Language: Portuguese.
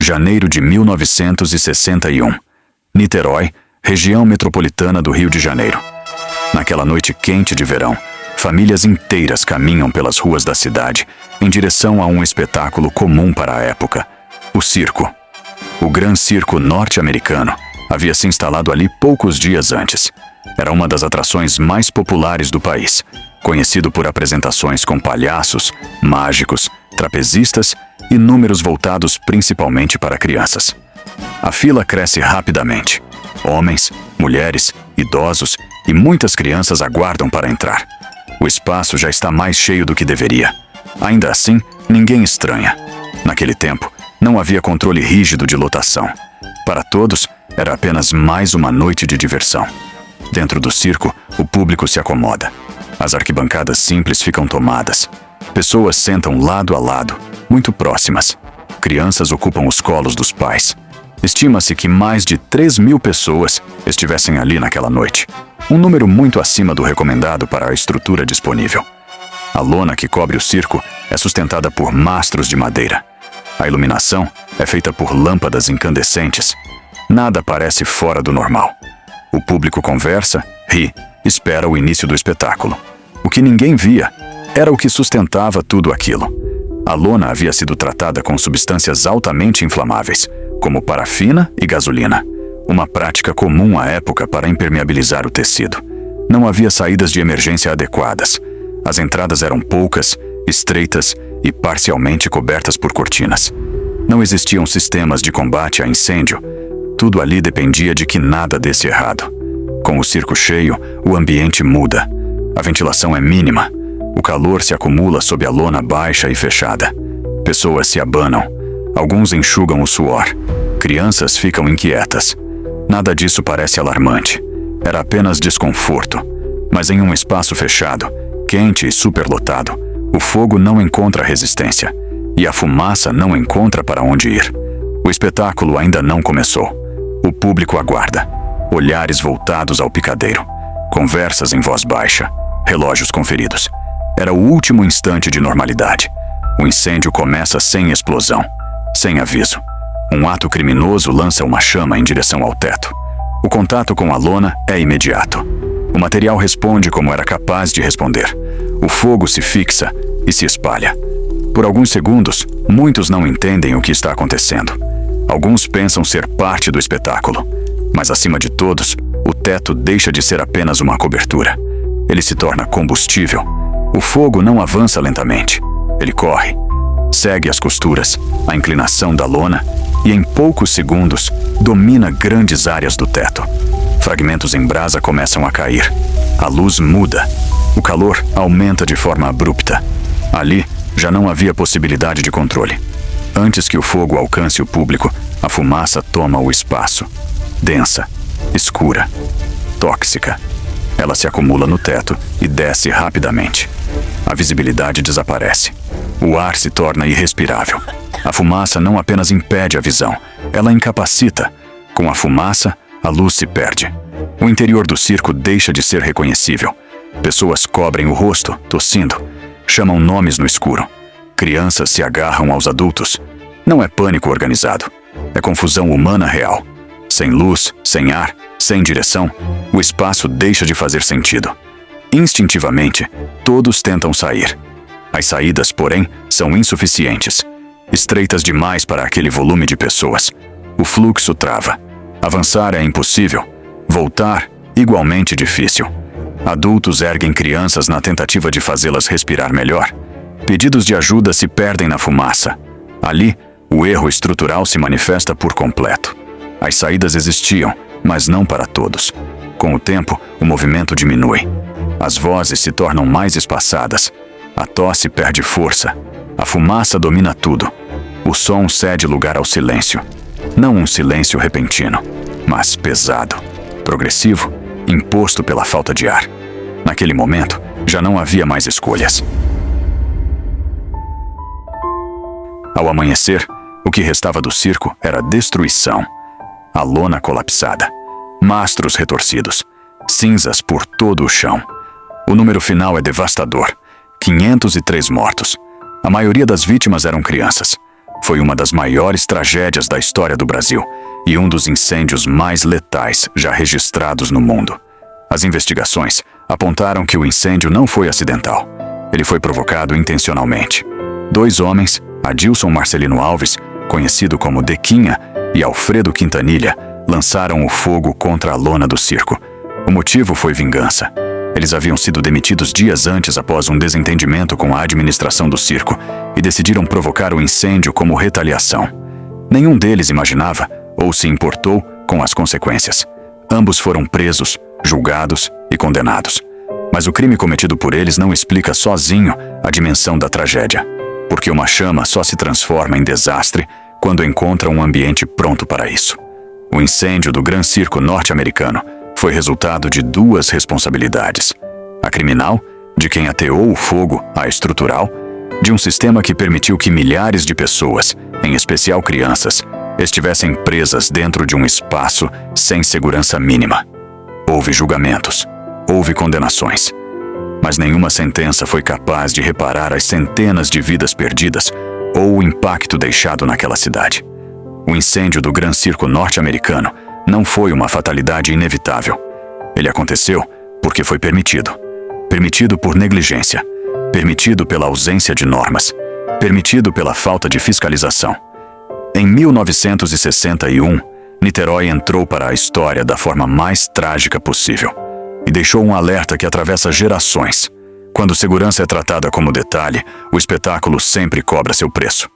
janeiro de 1961. Niterói, região metropolitana do Rio de Janeiro. Naquela noite quente de verão, famílias inteiras caminham pelas ruas da cidade em direção a um espetáculo comum para a época: o circo. O Gran Circo norte-americano havia se instalado ali poucos dias antes. Era uma das atrações mais populares do país, conhecido por apresentações com palhaços, mágicos, trapezistas e números voltados principalmente para crianças. A fila cresce rapidamente. Homens, mulheres, idosos e muitas crianças aguardam para entrar. O espaço já está mais cheio do que deveria. Ainda assim, ninguém estranha. Naquele tempo, não havia controle rígido de lotação. Para todos, era apenas mais uma noite de diversão. Dentro do circo, o público se acomoda. As arquibancadas simples ficam tomadas. Pessoas sentam lado a lado, muito próximas. Crianças ocupam os colos dos pais. Estima-se que mais de 3.000 pessoas estivessem ali naquela noite. Um número muito acima do recomendado para a estrutura disponível. A lona que cobre o circo é sustentada por mastros de madeira. A iluminação é feita por lâmpadas incandescentes. Nada parece fora do normal. O público conversa, ri, espera o início do espetáculo. O que ninguém via era o que sustentava tudo aquilo. A lona havia sido tratada com substâncias altamente inflamáveis, como parafina e gasolina, uma prática comum à época para impermeabilizar o tecido. Não havia saídas de emergência adequadas. As entradas eram poucas, estreitas e parcialmente cobertas por cortinas. Não existiam sistemas de combate a incêndio. Tudo ali dependia de que nada desse errado. Com o circo cheio, o ambiente muda. A ventilação é mínima. O calor se acumula sob a lona baixa e fechada. Pessoas se abanam. Alguns enxugam o suor. Crianças ficam inquietas. Nada disso parece alarmante. Era apenas desconforto. Mas em um espaço fechado, quente e superlotado, o fogo não encontra resistência. E a fumaça não encontra para onde ir. O espetáculo ainda não começou. O público aguarda. Olhares voltados ao picadeiro. Conversas em voz baixa. Relógios conferidos. Era o último instante de normalidade. O incêndio começa sem explosão, sem aviso. Um ato criminoso lança uma chama em direção ao teto. O contato com a lona é imediato. O material responde como era capaz de responder. O fogo se fixa e se espalha. Por alguns segundos, muitos não entendem o que está acontecendo. Alguns pensam ser parte do espetáculo. Mas acima de todos, o teto deixa de ser apenas uma cobertura. Ele se torna combustível. O fogo não avança lentamente. Ele corre. Segue as costuras, a inclinação da lona e em poucos segundos domina grandes áreas do teto. Fragmentos em brasa começam a cair. A luz muda. O calor aumenta de forma abrupta. Ali já não havia possibilidade de controle. Antes que o fogo alcance o público, a fumaça toma o espaço. Densa, escura, tóxica. Ela se acumula no teto e desce rapidamente. A visibilidade desaparece. O ar se torna irrespirável. A fumaça não apenas impede a visão, ela incapacita. Com a fumaça, a luz se perde. O interior do circo deixa de ser reconhecível. Pessoas cobrem o rosto, tossindo. Chamam nomes no escuro. Crianças se agarram aos adultos. Não é pânico organizado. É confusão humana real. Sem luz, sem ar, sem direção, o espaço deixa de fazer sentido. Instintivamente, todos tentam sair. As saídas, porém, são insuficientes. Estreitas demais para aquele volume de pessoas. O fluxo trava. Avançar é impossível. Voltar, igualmente difícil. Adultos erguem crianças na tentativa de fazê-las respirar melhor. Pedidos de ajuda se perdem na fumaça. Ali, o erro estrutural se manifesta por completo. As saídas existiam, mas não para todos. Com o tempo, o movimento diminui. As vozes se tornam mais espaçadas. A tosse perde força. A fumaça domina tudo. O som cede lugar ao silêncio. Não um silêncio repentino, mas pesado, progressivo, imposto pela falta de ar. Naquele momento, já não havia mais escolhas. Ao amanhecer, o que restava do circo era destruição. A lona colapsada, mastros retorcidos, cinzas por todo o chão. O número final é devastador: 503 mortos. A maioria das vítimas eram crianças. foi uma das maiores tragédias da história do Brasil e um dos incêndios mais letais já registrados no mundo. As investigações apontaram que o incêndio não foi acidental. Ele foi provocado intencionalmente. 2 homens, Adilson Marcelino Alves, conhecido como Dequinha, e Alfredo Quintanilha, lançaram o fogo contra a lona do circo. O motivo foi vingança. Eles haviam sido demitidos dias antes após um desentendimento com a administração do circo e decidiram provocar o incêndio como retaliação. Nenhum deles imaginava ou se importou com as consequências. Ambos foram presos, julgados e condenados. Mas o crime cometido por eles não explica sozinho a dimensão da tragédia, porque uma chama só se transforma em desastre quando encontra um ambiente pronto para isso. O incêndio do Gran Circo norte-americano foi resultado de 2 responsabilidades: a criminal, de quem ateou o fogo, a estrutural, de um sistema que permitiu que milhares de pessoas, em especial crianças, estivessem presas dentro de um espaço sem segurança mínima. Houve julgamentos, houve condenações, mas nenhuma sentença foi capaz de reparar as centenas de vidas perdidas ou o impacto deixado naquela cidade. O incêndio do Gran Circo norte-americano não foi uma fatalidade inevitável. Ele aconteceu porque foi permitido. Permitido por negligência. Permitido pela ausência de normas. Permitido pela falta de fiscalização. Em 1961, Niterói entrou para a história da forma mais trágica possível e deixou um alerta que atravessa gerações. Quando segurança é tratada como detalhe, o espetáculo sempre cobra seu preço.